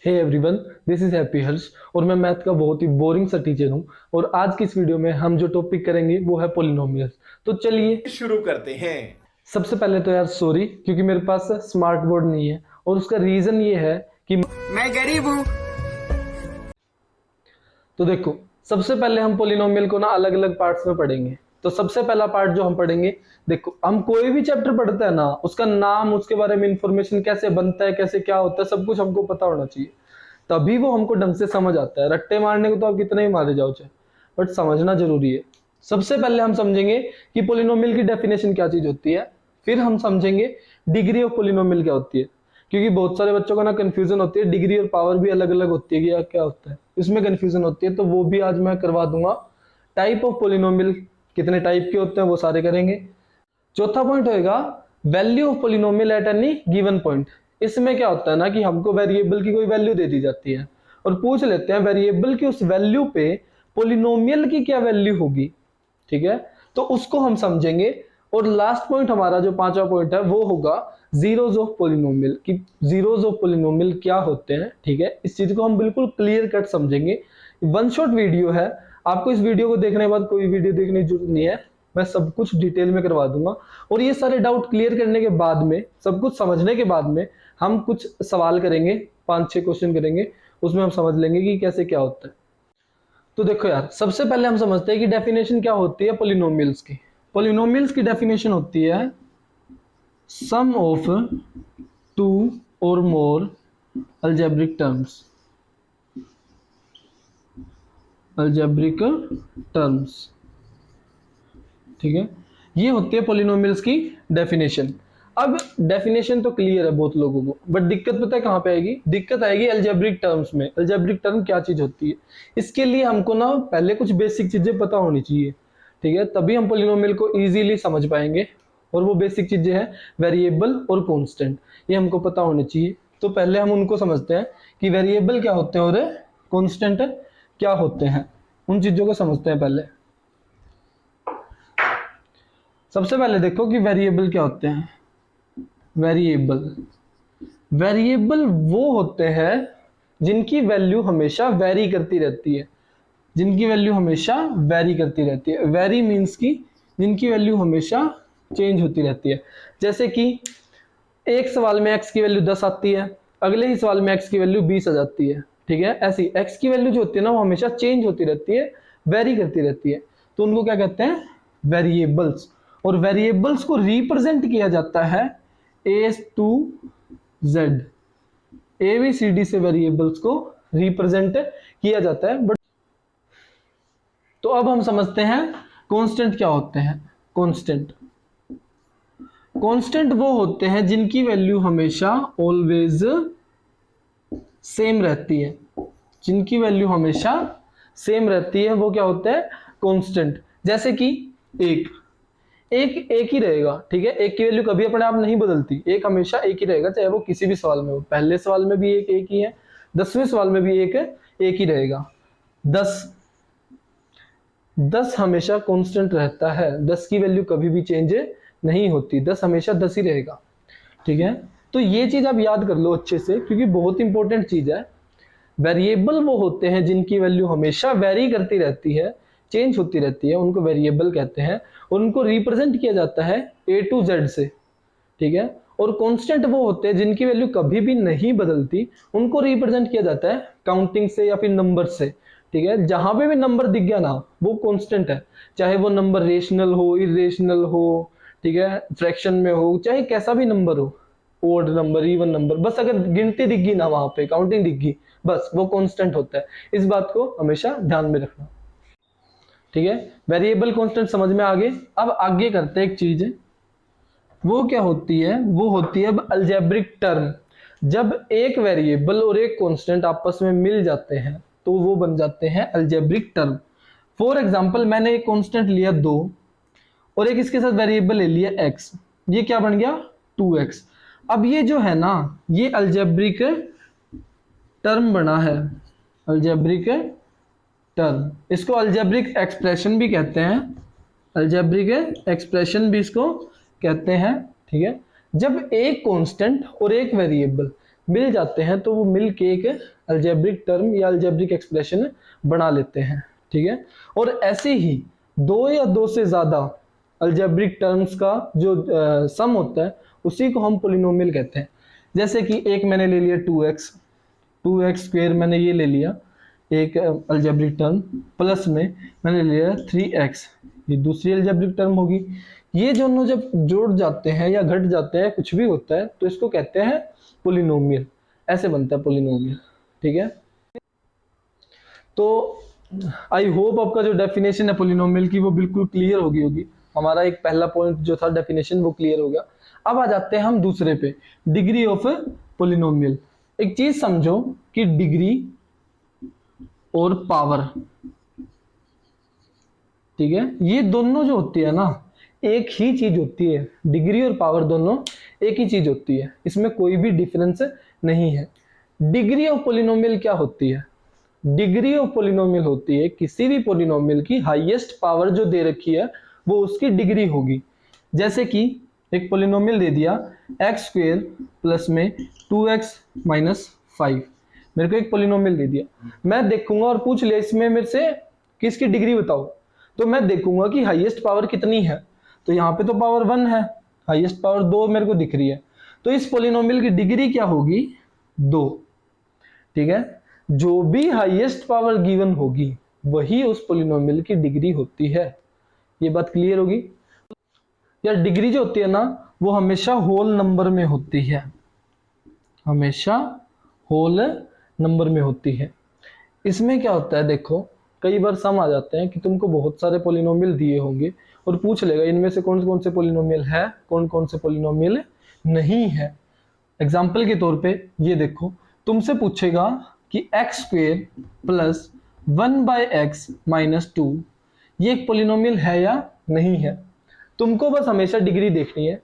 Hey everyone, this is Happy Harsh और मैं math का बहुत ही बोरिंग सा टीचर हूँ। और आज की इस वीडियो में हम जो टॉपिक करेंगे वो है पोलिनोमियल्स। तो चलिए शुरू करते हैं। सबसे पहले तो यार सॉरी, क्योंकि मेरे पास स्मार्ट बोर्ड नहीं है और उसका रीजन ये है कि मैं गरीब हूँ। तो देखो, सबसे पहले हम पोलिनोमियल को ना अलग अलग पार्ट्स में पढ़ेंगे। तो सबसे पहला पार्ट जो हम पढ़ेंगे, देखो हम कोई भी चैप्टर पढ़ते हैं ना, उसका नाम, उसके बारे में इंफॉर्मेशन, कैसे बनता है, कैसे क्या होता है, सब कुछ हमको पता होना चाहिए, तभी वो हमको ढंग से समझ आता है। रट्टे मारने को तो आप कितने ही मारे जाओ चाहे, बट समझना जरूरी है। सबसे पहले हम समझेंगे कि पोलिनोमियल की डेफिनेशन क्या चीज होती है, फिर हम समझेंगे डिग्री ऑफ पोलिनोमियल क्या होती है, क्योंकि बहुत सारे बच्चों का ना कंफ्यूजन होती है, डिग्री और पावर भी अलग अलग होती है कि क्या होता है, इसमें कंफ्यूजन होती है। तो वो भी आज मैं करवा दूंगा। टाइप ऑफ पोलिनोमियल, कितने टाइप के होते हैं वो सारे करेंगे। चौथा पॉइंट होएगा value of polynomial at any given point. इसमें क्या होता है ना कि हमको वेरिएबल की कोई वैल्यू दे दी जाती है और पूछ लेते हैं वेरिएबल की उस वैल्यू पे पोलिनोमियल की क्या वैल्यू होगी, ठीक है, तो उसको हम समझेंगे। और लास्ट पॉइंट हमारा जो पांचवा पॉइंट है वो होगा जीरोज ऑफ पोलिनोमियल, कि जीरोज ऑफ पोलिनोमियल क्या होते हैं, ठीक है। इस चीज को हम बिल्कुल क्लियर कट समझेंगे। वन शॉट वीडियो है, आपको इस वीडियो को देखने के बाद कोई वीडियो देखने की जरूरत नहीं है, मैं सब कुछ डिटेल में करवा दूंगा। और ये सारे डाउट क्लियर करने के बाद में, सब कुछ समझने के बाद में, हम कुछ सवाल करेंगे, 5-6 क्वेश्चन करेंगे, उसमें हम समझ लेंगे कि कैसे क्या होता है। तो देखो यार, सबसे पहले हम समझते हैं कि डेफिनेशन क्या होती है पोलिनोमियल्स की। पोलिनोमियल्स की डेफिनेशन होती है सम ऑफ टू और मोर अलजेब्रिक टर्म्स। अलजेब्रिक टर्म्स, ठीक है, ये होती है पोलिनोमियल्स की डेफिनेशन। अब डेफिनेशन तो क्लियर है बहुत लोगों को, बट दिक्कत पता है कहां पे आएगी? दिक्कत आएगी अलजेब्रिक टर्म्स में। अलजेब्रिक टर्म क्या चीज होती है, इसके लिए हमको ना पहले कुछ बेसिक चीजें पता होनी चाहिए, ठीक है, तभी हम पोलिनोमियल को इजीली समझ पाएंगे। और वो बेसिक चीजें हैं वेरिएबल और कॉन्स्टेंट, ये हमको पता होने चाहिए। तो पहले हम उनको समझते हैं कि वेरिएबल क्या होते हैं और कॉन्स्टेंट क्या होते हैं, उन चीजों को समझते हैं पहले। सबसे पहले देखो कि वेरिएबल क्या होते हैं। वेरिएबल, वेरिएबल वो होते हैं जिनकी वैल्यू हमेशा वेरी करती रहती है, जिनकी वैल्यू हमेशा वेरी करती रहती है। वेरी मीन्स की जिनकी वैल्यू हमेशा चेंज होती रहती है। जैसे कि एक सवाल में x की वैल्यू 10 आती है, अगले ही सवाल में x की वैल्यू 20 आ जाती है, ठीक है। ऐसी x की वैल्यू जो होती है ना, वो हमेशा चेंज होती रहती है, वेरी करती रहती है। तो उनको क्या कहते हैं? वेरिएबल्स। और वेरिएबल्स को रिप्रेजेंट किया जाता है a to z, ABCD से वेरिएबल्स को रिप्रेजेंट किया जाता है। बट तो अब हम समझते हैं कांस्टेंट क्या होते हैं। कांस्टेंट, कांस्टेंट वो होते हैं जिनकी वैल्यू हमेशा ऑलवेज सेम रहती है, जिनकी वैल्यू हमेशा सेम रहती है, वो क्या होता है? कांस्टेंट। जैसे कि एक एक ही रहेगा, ठीक है, एक की वैल्यू कभी अपने आप नहीं बदलती, एक हमेशा एक ही रहेगा, चाहे वो किसी भी सवाल में हो। पहले सवाल में भी एक ही है, 10वें सवाल में भी एक ही रहेगा। 10 हमेशा कांस्टेंट रहता है, 10 की वैल्यू कभी भी चेंज नहीं होती, 10 हमेशा 10 ही रहेगा, ठीक है। तो ये चीज आप याद कर लो अच्छे से, क्योंकि बहुत इंपॉर्टेंट चीज है। वेरिएबल वो होते हैं जिनकी वैल्यू हमेशा वेरी करती रहती है, चेंज होती रहती है, उनको वेरिएबल कहते हैं। और उनको रिप्रेजेंट किया जाता है A to Z से, ठीक है। और कांस्टेंट वो होते हैं जिनकी वैल्यू कभी भी नहीं बदलती, उनको रिप्रेजेंट किया जाता है काउंटिंग से या फिर नंबर से, ठीक है। जहां पे भी नंबर दिख गया ना, वो कांस्टेंट है, चाहे वो नंबर रेशनल हो, इरेशनल हो, ठीक है, फ्रैक्शन में हो, चाहे कैसा भी नंबर हो, ओड नंबर, इवन नंबर, बस अगर गिनती दिख गई ना, वहां पे काउंटिंग दिख गई, बस वो कांस्टेंट होता है। इस बात को हमेशा ध्यान में रखना, ठीक है। वेरिएबल कांस्टेंट समझ में आगे। अब आगे करते हैं एक चीज, वो क्या होती है? वो होती है अब अलजेब्रिक टर्म। जब एक वेरिएबल और एक कांस्टेंट आपस में मिल जाते हैं तो वो बन जाते हैं अलजेब्रिक टर्म। फॉर एग्जांपल, मैंने एक कांस्टेंट लिया 2 और एक इसके साथ वेरिएबल ले लिया x, ये क्या बन गया? 2x। अब ये जो है ना, ये अलजेब्रिक टर्म बना है, अलजेब्रिक टर्म। इसको अलजेब्रिक एक्सप्रेशन भी कहते हैं, अलजेब्रिक एक्सप्रेशन भी इसको कहते हैं, ठीक है। जब एक कांस्टेंट और एक वेरिएबल मिल जाते हैं तो वो मिल के एक अलजेब्रिक टर्म या अलजेब्रिक एक्सप्रेशन बना लेते हैं, ठीक है। और ऐसे ही दो या दो से ज्यादा अलजेब्रिक टर्म्स का जो सम होता है उसी को हम पोलिनोमियल कहते हैं। जैसे कि एक मैंने ले लिया 2x स्क्वेयर मैंने ये ले लिया एक अलजेब्रिक टर्म, प्लस में मैंने ले लिया 3x, ये दूसरी अलजेब्रिक टर्म होगी। ये दोनों जब जोड़ जाते हैं या घट जाते हैं, कुछ भी होता है, तो इसको कहते हैं पोलिनोमियल। ऐसे बनता है पोलिनोमियल, ठीक है। तो आई होप आपका जो डेफिनेशन है पोलिनोमियल की वो बिल्कुल क्लियर होगी। हमारा एक पहला पॉइंट जो था डेफिनेशन वो क्लियर हो गया। अब आ जाते हैं हम दूसरे पे, डिग्री ऑफ पोलिनोमियल। एक चीज समझो कि डिग्री और पावर, ठीक है, ये दोनों जो होती है ना एक ही चीज होती है। डिग्री और पावर दोनों एक ही चीज होती है, इसमें कोई भी डिफरेंस नहीं है। डिग्री ऑफ पोलिनोमियल क्या होती है? डिग्री ऑफ पोलिनोमियल होती है किसी भी पोलिनोमियल की हाईएस्ट पावर जो दे रखी है वो उसकी डिग्री होगी। जैसे कि एक पोलिनोमियल दे दिया एक्स स्क्वेयर प्लस में 2x माइनस 5, मेरे को एक पोलिनोमियल दे दिया। मैं देखूंगा और पूछ लिया इसमें मेरे से किसकी डिग्री बताओ, तो मैं देखूंगा कि हाईएस्ट पावर कितनी है। तो यहाँ पे तो पावर 1 है, हाईएस्ट पावर 2 मेरे को दिख रही है, तो इस पोलिनोमियल की डिग्री क्या होगी? 2, ठीक है। जो भी हाईएस्ट पावर गिवन होगी वही उस पोलिनोमियल की डिग्री होती है। ये बात क्लियर होगी यार। डिग्री जो होती है ना वो हमेशा होल नंबर में होती है, हमेशा होल नंबर में होती है। इसमें क्या होता है, देखो कई बार सम आ जाते हैं कि तुमको बहुत सारे पोलिनोमियल दिए होंगे और पूछ लेगा इनमें से कौन कौन से पोलिनोमियल है, कौन कौन से पोलिनोमियल नहीं है। एग्जाम्पल के तौर पे ये देखो, तुमसे पूछेगा कि x square plus 1/x minus 2 ये एक पोलिनोमियल है या नहीं है। तुमको बस हमेशा डिग्री देखनी है।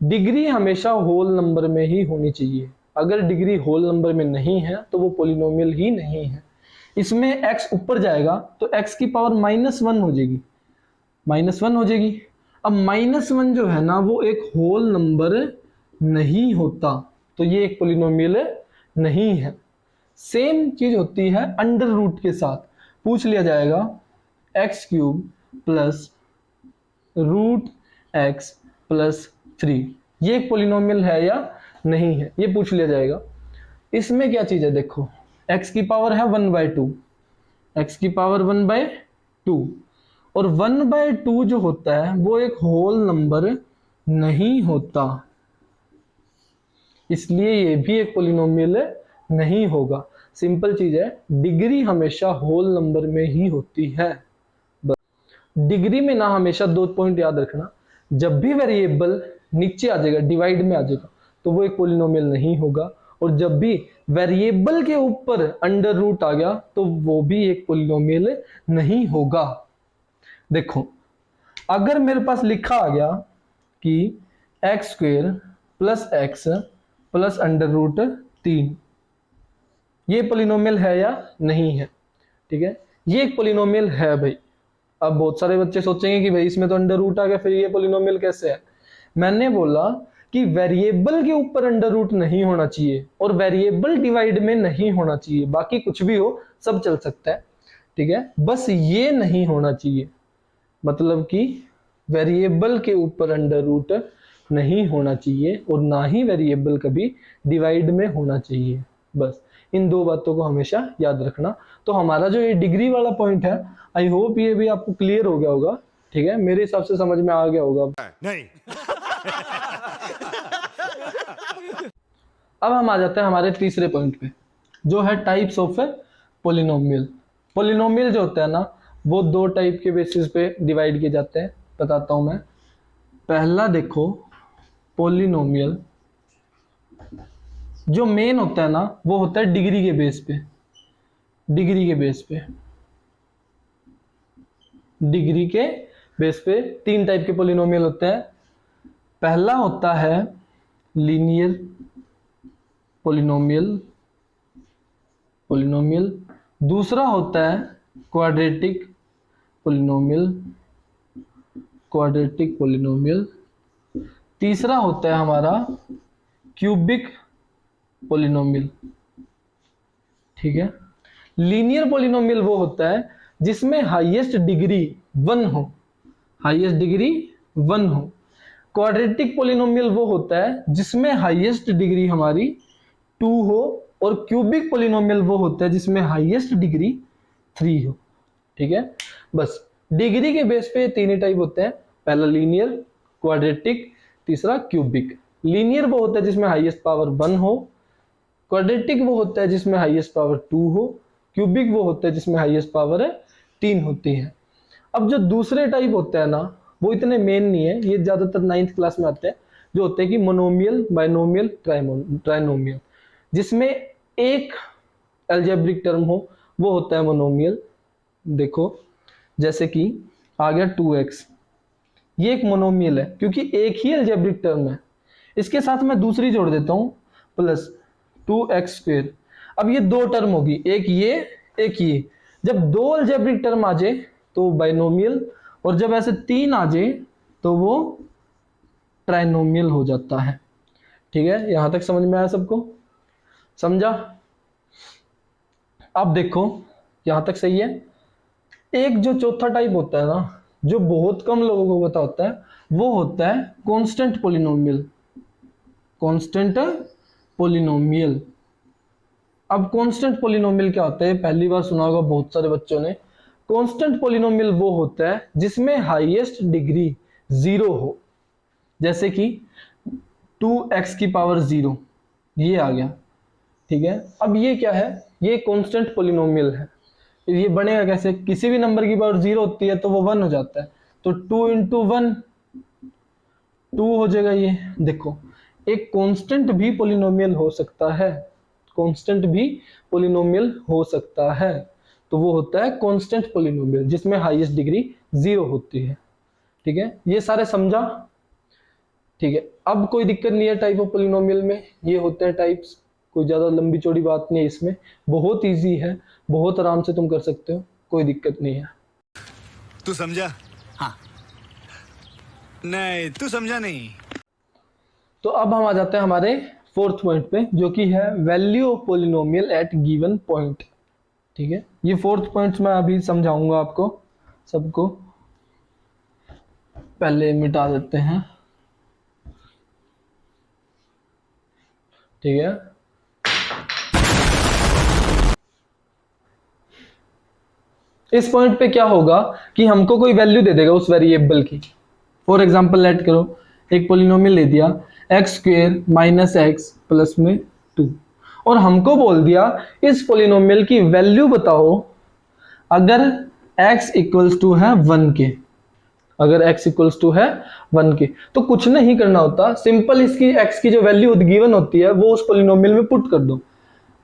डिग्री हमेशा होल नंबर में ही होनी चाहिए। अगर डिग्री होल नंबर में नहीं है तो वो पोलिनोमियल ही नहीं है। इसमें x ऊपर जाएगा तो x की पावर -1 हो जाएगी, -1 हो जाएगी। अब -1 जो है ना वो एक होल नंबर नहीं होता, तो ये एक पोलिनोमियल नहीं है। सेम चीज होती है अंडर रूट के साथ। पूछ लिया जाएगा x³ प्लस √x प्लस 3 ये एक पोलिनोमियल है या नहीं है, ये पूछ लिया जाएगा। इसमें क्या चीज है, देखो x की पावर है 1/2, x की पावर 1/2, और 1/2 जो होता है वो एक होल नंबर नहीं होता, इसलिए ये भी एक पोलिनोमियल नहीं होगा। सिंपल चीज है, डिग्री हमेशा होल नंबर में ही होती है। डिग्री में ना हमेशा 2 पॉइंट याद रखना, जब भी वेरिएबल नीचे आ जाएगा, डिवाइड में आ जाएगा, तो वो एक पोलिनोमियल नहीं होगा, और जब भी वेरिएबल के ऊपर अंडर रूट आ गया तो वो भी एक पोलिनोमियल नहीं होगा। देखो अगर मेरे पास लिखा आ गया कि x² प्लस x प्लस √3 ये पोलिनोमियल है या नहीं है, ठीक है, ये एक पोलिनोमियल है भाई। अब बहुत सारे बच्चे सोचेंगे कि भाई इसमें तो अंडर रूट आ गया, फिर ये पोलिनोमियल कैसे है। मैंने बोला कि वेरिएबल के ऊपर अंडर रूट नहीं होना चाहिए और वेरिएबल डिवाइड में नहीं होना चाहिए, बाकी कुछ भी हो सब चल सकता है, ठीक है, बस ये नहीं होना चाहिए, मतलब कि वेरिएबल के ऊपर अंडर रूट नहीं होना चाहिए और ना ही वेरिएबल कभी डिवाइड में होना चाहिए। बस इन 2 बातों को हमेशा याद रखना। तो हमारा जो ये डिग्री वाला पॉइंट है, आई होप ये भी आपको क्लियर हो गया होगा, ठीक है, मेरे हिसाब से समझ में आ गया होगा। नहीं। अब हम आ जाते हैं हमारे तीसरे पॉइंट पे, जो है टाइप्स ऑफ पोलिनोमियल। पोलिनोमियल जो होता है ना वो 2 टाइप के बेसिस पे डिवाइड किए जाते हैं, बताता हूं मैं। पहला देखो, पोलिनोमियल जो मेन होता है ना वो होता है डिग्री के बेस पे। डिग्री के बेस पे, डिग्री के बेस पे 3 टाइप के पोलिनोमियल होते हैं। पहला होता है लीनियर पोलिनोमियल, दूसरा होता है क्वाड्रेटिक पोलिनोमियल, तीसरा होता है हमारा क्यूबिक पोलिनोमियल, ठीक है। लीनियर पोलिनोमियल वो होता है जिसमें हाईएस्ट डिग्री 1 हो, हाईएस्ट डिग्री 1 हो। क्वाड्रेटिक पोलिनोमियल वो होता है जिसमें हाईएस्ट डिग्री हमारी 2 हो, और क्यूबिक पोलिनोमियल वो होता है जिसमें हाईएस्ट डिग्री 3 हो, ठीक है। बस डिग्री के बेस पे तीन ही टाइप होते हैं, पहला लीनियर, क्वाड्रेटिक, तीसरा क्यूबिक। लीनियर वो होता है जिसमें हाईएस्ट पावर 1 हो, क्वाड्रेटिक वो होता है जिसमें हाईएस्ट पावर 2 हो, क्यूबिक वो होता है जिसमें हाईएस्ट पावर 3 होती है। अब जो दूसरे टाइप होते हैं ना, वो इतने मेन नहीं है, ये ज्यादातर 9th क्लास में आते हैं, जो होते हैं कि मोनोमियल, बाइनोमियल, ट्राइनोमियल, जिसमें एक अलजेब्रिक टर्म हो, वो होता है मोनोमियल। देखो जैसे कि आ गया 2x, ये एक मोनोमियल है क्योंकि एक ही अलजेब्रिक टर्म है। इसके साथ मैं दूसरी जोड़ देता हूं प्लस 2x²। अब ये दो टर्म होगी, एक ये एक ये। जब दो अलजेब्रिक टर्म आ जाए तो बाइनोमियल, और जब ऐसे तीन आ जाए तो वो ट्राइनोमियल हो जाता है, ठीक है। यहां तक समझ में आया सबको? समझा? अब देखो यहां तक सही है। एक जो चौथा टाइप होता है ना, जो बहुत कम लोगों को पता होता है, वो होता है कांस्टेंट पोलिनोमियल। Constant polynomial. अब कांस्टेंट पोलिनोमियल क्या होता है, पहली बार सुना होगा बहुत सारे बच्चों ने। कांस्टेंट पोलिनोमियल वो होता है जिसमें हाईएस्ट डिग्री 0 हो, जैसे कि 2x की पावर 0, ये आ गया, ठीक है। अब ये क्या है, ये कांस्टेंट पोलिनोमियल है। ये बनेगा कैसे, किसी भी नंबर की पावर 0 होती है तो वो 1 हो जाता है, तो 2 × 1 2 हो जाएगा। ये देखो एक कांस्टेंट भी पोलिनोमियल हो सकता है, कांस्टेंट भी पोलिनोमियल हो सकता है, तो वो होता है कांस्टेंट पोलिनोमियल जिसमें हाईएस्ट डिग्री 0 होती है, ठीक है। ये सारे समझा? ठीक है। अब कोई दिक्कत नहीं है टाइप ऑफ पोलिनोमियल में, ये होते हैं टाइप्स, कोई ज्यादा लंबी चौड़ी बात नहीं है इसमें, बहुत इजी है, बहुत आराम से तुम कर सकते हो, कोई दिक्कत नहीं है। तू समझा? हाँ। नहीं तू समझा नहीं। तो अब हम आ जाते हैं हमारे 4th पॉइंट पे, जो कि है value of polynomial at given point, ठीक है। ये 4th पॉइंट्स मैं अभी समझाऊंगा आपको सबको, पहले मिटा देते हैं, ठीक है। इस पॉइंट पे क्या होगा कि हमको कोई वैल्यू दे देगा उस वेरिएबल की। फॉर एग्जांपल लेट करो एक पोलिनोमियल ले दिया x² - x प्लस में 2, और हमको बोल दिया इस पोलिनोमियल की वैल्यू बताओ अगर x = है 1 के, अगर x = है 1 के। तो कुछ नहीं करना होता, सिंपल इसकी x की जो वैल्यू गिवन होती है वो उस पोलिनोमियल में पुट कर दो।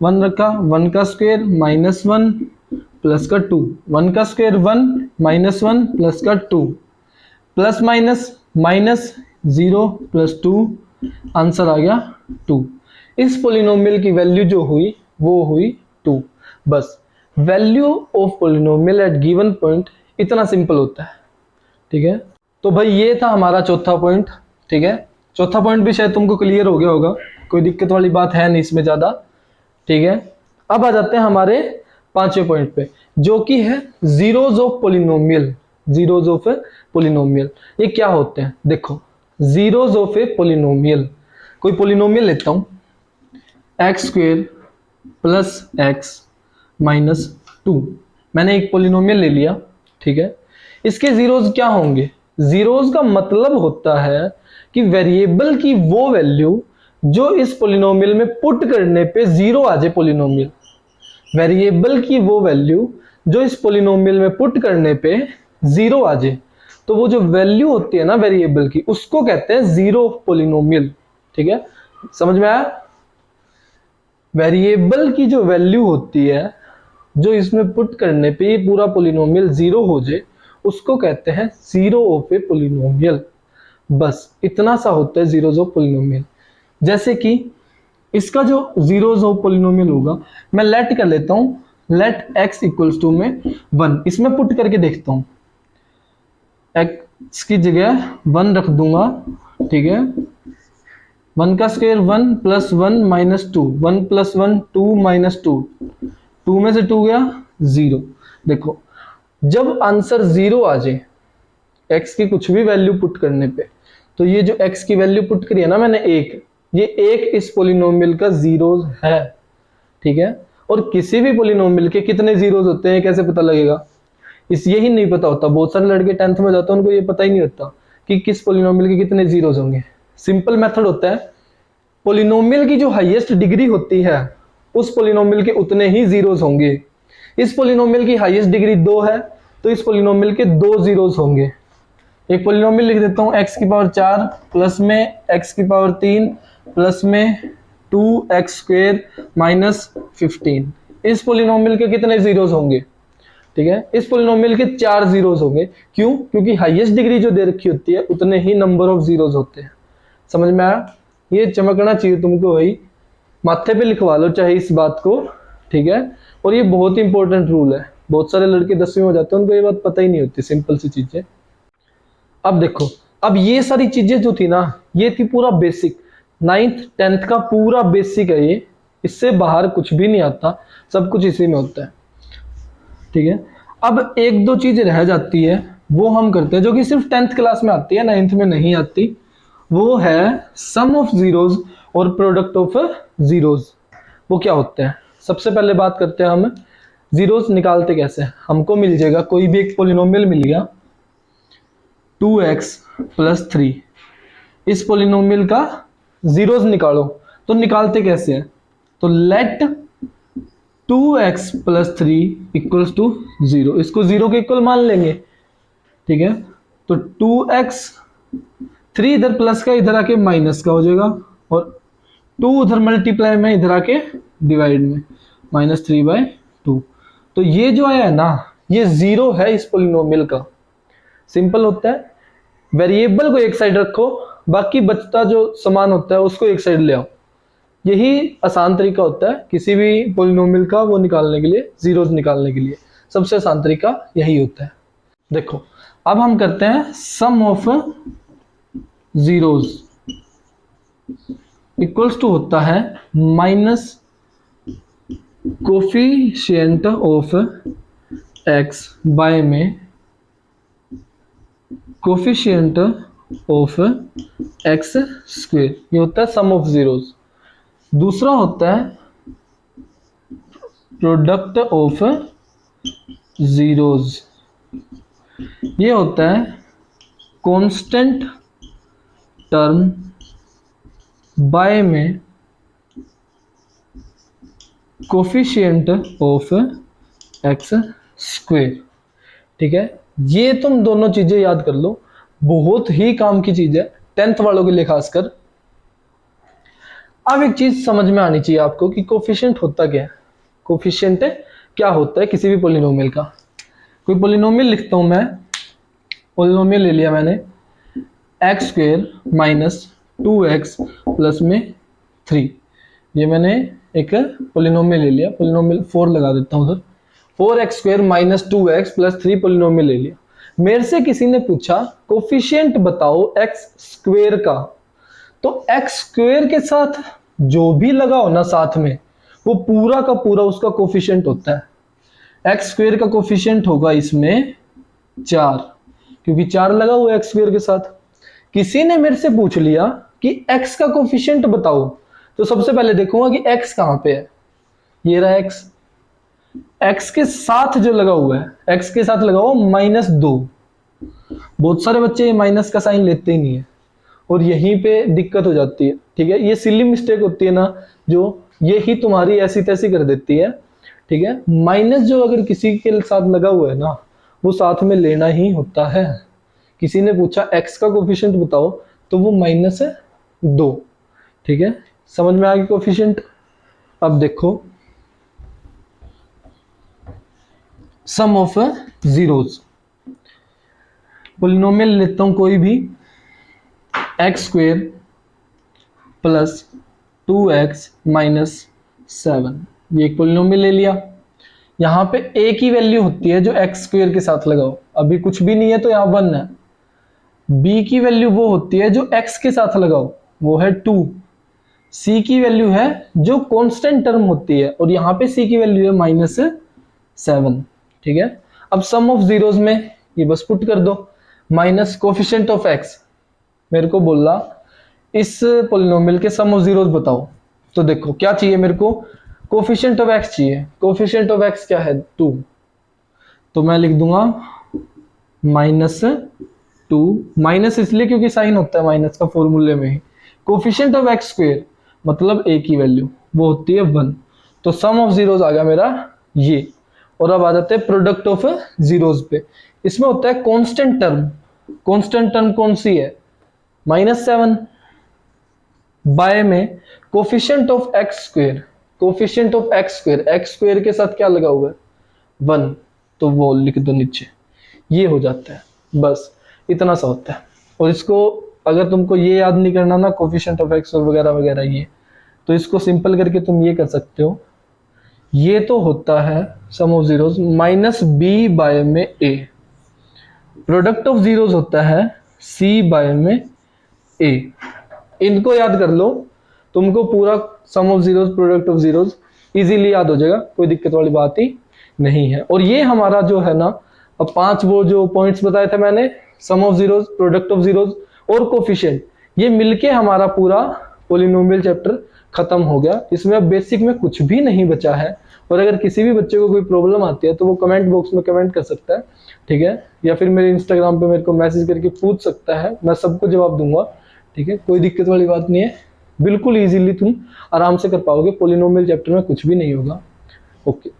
1 रखा, 1 का स्क्वायर -1 प्लस का 2, 1 का स्क्वायर 1 -1 प्लस का 2, प्लस माइनस -0 प्लस 2, आंसर आ गया 2। इस पोलिनोमियल की वैल्यू जो हुई वो हुई 2। बस value of polynomial at given point इतना सिंपल होता है, ठीक है। तो भाई ये था हमारा चौथा पॉइंट, ठीक है। चौथा पॉइंट भी शायद तुमको क्लियर हो गया होगा, कोई दिक्कत वाली बात है नहीं इसमें ज्यादा, ठीक है। अब आ जाते हैं हमारे 5वें पॉइंट पे, जो कि है zeros of polynomial. Zeros of polynomial ये क्या होते हैं, देखो जीरोज ऑफ ए पोलिनोमियल, कोई पोलिनोमियल लेता हूं x² + x - 2, मैंने एक पोलिनोमियल ले लिया, ठीक है। इसके जीरोज क्या होंगे, जीरोज का मतलब होता है कि वेरिएबल की वो वैल्यू जो इस पोलिनोमियल में पुट करने पे 0 आ जाए पोलिनोमियल, वेरिएबल की वो वैल्यू जो इस पोलिनोमियल में पुट करने पे 0 आ जाए, तो वो जो वैल्यू होती है ना वेरिएबल की, उसको कहते हैं जीरो पोलिनोमियल, ठीक है। समझ में आया? वेरिएबल की जो वैल्यू होती है जो इसमें पुट करने पे ये पूरा पोलिनोमियल 0 हो जाए, उसको कहते हैं जीरो ऑफ ए पोलिनोमियल। बस इतना सा होता है जीरोज ऑफ पोलिनोमियल। जैसे कि इसका जो जीरोज ऑफ पोलिनोमियल होगा, मैं लेट कर लेता हूं, लेट x = में 1, इसमें पुट करके देखता हूं, x की जगह 1 रख दूंगा, ठीक है। 1 का square 1 plus 1 minus 2, 1 plus 1 2 minus 2, 2 में से 2 गया 0। देखो जब आंसर 0 आ जाए x की कुछ भी वैल्यू पुट करने पे, तो ये जो x की वैल्यू पुट करी है ना मैंने 1, ये 1 इस पोलिनोमियल का जीरोस है, ठीक है। और किसी भी पोलिनोमियल के कितने जीरोस होते हैं कैसे पता लगेगा, इस यही नहीं पता होता। बहुत सारे लड़के 10th में जाते हैं उनको ये पता ही नहीं होता कि किस पोलिनोमियल के कितने जीरोस होंगे। सिंपल मेथड होता है, पोलिनोमियल की जो हाईएस्ट डिग्री होती है उस पोलिनोमियल के उतने ही जीरोस होंगे। इस पोलिनोमियल की हाईएस्ट डिग्री 2 है तो इस पोलिनोमियल के 2 जीरोस होंगे। एक पोलिनोमियल लिख देता हूं x की पावर 4 प्लस में x की पावर 3 प्लस में 2x स्क्वायर माइनस 15। इस पोलिनोमियल के कितने जीरोस होंगे, ठीक है, इस पोलिनोमियल के 4 जीरोस होंगे। क्यों? क्योंकि हाईएस्ट डिग्री जो दे रखी होती है उतने ही नंबर ऑफ जीरोस होते हैं। समझ में आया? ये चमकना चाहिए तुमको, वही माथे पे लिखवा लो चाहे इस बात को, ठीक है। और ये बहुत इंपॉर्टेंट रूल है, बहुत सारे लड़के 10वीं में जाते हैं उनको ये बात पता ही नहीं होती, सिंपल सी चीजें। अब देखो, अब ये सारी चीजें जो थी ना, ये थी पूरा बेसिक, 9th 10th का पूरा बेसिक है ये, इससे बाहर कुछ भी नहीं आता, सब कुछ इसी में होता है, ठीक है। अब एक दो चीजें रह जाती है वो हम करते हैं जो कि सिर्फ 10th क्लास में आती है, 9th में नहीं आती। वो है सम ऑफ जीरोज और प्रोडक्ट ऑफ जीरोज। वो क्या होते हैं? सबसे पहले बात करते हैं हम जीरोज निकालते कैसे। हमको मिल जाएगा कोई भी एक पोलिनोमियल मिल गया 2x प्लस 3, इस पोलिनोमियल का जीरोज निकालो। तो निकालते कैसे हैं? तो late 2x plus 3 equals to 0, इसको 0 के इक्वल मान लेंगे, ठीक है। तो 2x, 3 इधर प्लस का इधर आके माइनस का हो जाएगा, और 2 उधर मल्टीप्लाई में इधर आके डिवाइड में, -3/2। तो ये जो आया है ना, ये 0 है इस पोलिनोमियल का। सिंपल होता है, वेरिएबल को एक साइड रखो, बाकी बचता जो समान होता है उसको एक साइड ले आओ। यही आसान तरीका होता है किसी भी पोलिनोमियल का वो निकालने के लिए, जीरोस निकालने के लिए सबसे आसान तरीका यही होता है। देखो अब हम करते हैं sum of zeros, equals to होता है minus coefficient of x by में कोफिशिएंट ऑफ x स्क्वायर, ये होता है सम ऑफ जीरोस। दूसरा होता है प्रोडक्ट ऑफ जीरोस, ये होता है कांस्टेंट टर्म बाय में कोफिशिएंट ऑफ x स्क्वायर, ठीक है। ये तुम दोनों चीजें याद कर लो, बहुत ही काम की चीज है 10th वालों के लिए खासकर। अब एक चीज समझ में आनी चाहिए आपको कि कोफिशिएंट होता क्या है। कोफिशिएंट क्या होता है किसी भी पोलिनोमियल का। कोई पोलिनोमियल लिखता हूं मैं, पोलिनोमियल ले लिया मैंने x square minus 2x plus में 3, ये मैंने एक पोलिनोमियल ले लिया, पोलिनोमियल 4 लगा देता हूं उधर, 4x square minus 2x plus 3 polynomial ले लिया। मेरे से किसी ने पूछा कोफिशिएंट बताओ x स्क्वायर का, तो x स्क्वायर के साथ जो भी लगा हो ना साथ में, वो पूरा का पूरा उसका कोफिशिएंट होता है। x स्क्वायर का कोफिशिएंट होगा इसमें 4, क्योंकि 4 लगा हुआ है x स्क्वायर के साथ। किसी ने मेरे से पूछ लिया कि x का कोफिशिएंट बताओ, तो सबसे पहले देखूंगा कि x कहां पे है। ये रहा x के साथ जो लगा हुआ है, x के साथ लगा हुआ -2। बहुत सारे बच्चे माइनस का साइन लेते ही नहीं है और यहीं पे दिक्कत हो जाती है, ठीक है। ये सिली मिस्टेक होती है ना, जो ये ही तुम्हारी ऐसी तैसी कर देती है, ठीक है। माइनस जो अगर किसी के साथ लगा हुआ है ना, वो साथ में लेना ही होता है। किसी ने पूछा x का कोफिशिएंट बताओ, तो वो -2, ठीक है। समझ में आ गई कोफिशिएंट। अब देखो सम ऑफ जीरोस, पोलिनोमियल लेता हूं कोई भी x square plus 2x minus 7, ये एक पोलिनोमियल ले लिया। यहाँ पे a की वैल्यू होती है जो x स्क्वायर के साथ लगाओ, अभी कुछ भी नहीं है तो यहाँ 1 है। b की वैल्यू वो होती है जो x के साथ लगाओ, वो है 2, c की वैल्यू है जो कांस्टेंट टर्म होती है, और यहाँ पे c की वैल्यू है -7। ठीक है, अब सम ऑफ जीरोस में ये बस पुट कर दो, माइनस कोफिशिएंट ऑफ x। मेरे को बोला इस पॉलिनोमियल के सम ऑफ जीरोस बताओ, तो देखो क्या चाहिए मेरे को, कोफिशिएंट ऑफ x चाहिए। कोफिशिएंट ऑफ x क्या है, 2, तो मैं लिख दूंगा -2, माइनस इसलिए क्योंकि साइन होता है माइनस का फॉर्मूले में ही। कोफिशिएंट ऑफ x स्क्वायर मतलब a की वैल्यू वो होती है 1, तो सम ऑफ जीरोस आ गया मेरा ये। और अब आ जाते हैं प्रोडक्ट ऑफ जीरोस पे। इसमें होता है कांस्टेंट टर्म। कांस्टेंट टर्म कौन सी है, -7 बाय में coefficient of x square. Coefficient of x square, x square के साथ क्या लगा हुआ है, 1, तो वो लिख दो नीचे, ये हो जाता है। बस इतना सा होता है। और इसको अगर तुमको ये याद नहीं करना ना, कोफिशिएंट ऑफ x और वगैरह वगैरह ये, तो इसको सिंपल करके तुम ये कर सकते हो, ये तो होता है सम ऑफ जीरोस -b बाय में a, प्रोडक्ट ऑफ जीरोस होता है c बाय में a। इनको याद कर लो, तुमको पूरा sum of zeros product of zeros easily याद हो जाएगा, कोई दिक्कत वाली बात ही नहीं है। और ये हमारा जो है ना, अब 5 वो जो पॉइंट्स बताए थे मैंने, sum of zeros, product of zeros और कोफिशिएंट, ये मिलके हमारा पूरा पॉलिनोमियल चैप्टर खत्म हो गया। इसमें अब बेसिक में कुछ भी नहीं बचा है। और अगर किसी भी बच्चे को कोई प्रॉब्लम आती है तो वो कमेंट बॉक्स में कमेंट कर सकता है, ठीक है, या फिर मेरे इंस्टाग्राम पे मेरे को मैसेज करके पूछ सकता है, मैं सबको जवाब दूंगा। ठीक है, कोई दिक्कत वाली बात नहीं है, बिल्कुल इजीली तुम आराम से कर पाओगे। पॉलिनोमियल चैप्टर में कुछ भी नहीं होगा। ओके,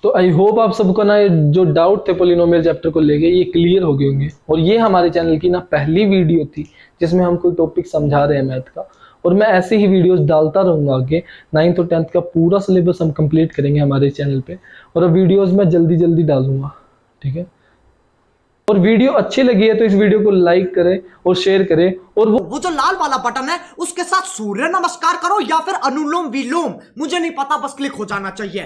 तो आई होप आप सबको ना जो डाउट थे पॉलिनोमियल चैप्टर को लेके ये क्लियर हो गए होंगे। और ये हमारे चैनल की ना पहली वीडियो थी जिसमें हम कोई टॉपिक समझा रहे हैं मैथ का, और मैं ऐसे ही वीडियोस डालता रहूंगा आगे। 9th और 10th का पूरा सिलेबस हम कंप्लीट करेंगे हमारे चैनल पे, और अब वीडियोस मैं जल्दी जल्दी डालूंगा। ठीक है, और वीडियो अच्छी लगी है तो इस वीडियो को लाइक करें और शेयर करें, और वो जो लाल वाला बटन है उसके साथ सूर्य नमस्कार करो या फिर अनुलोम विलोम, मुझे नहीं पता, बस क्लिक हो जाना चाहिए।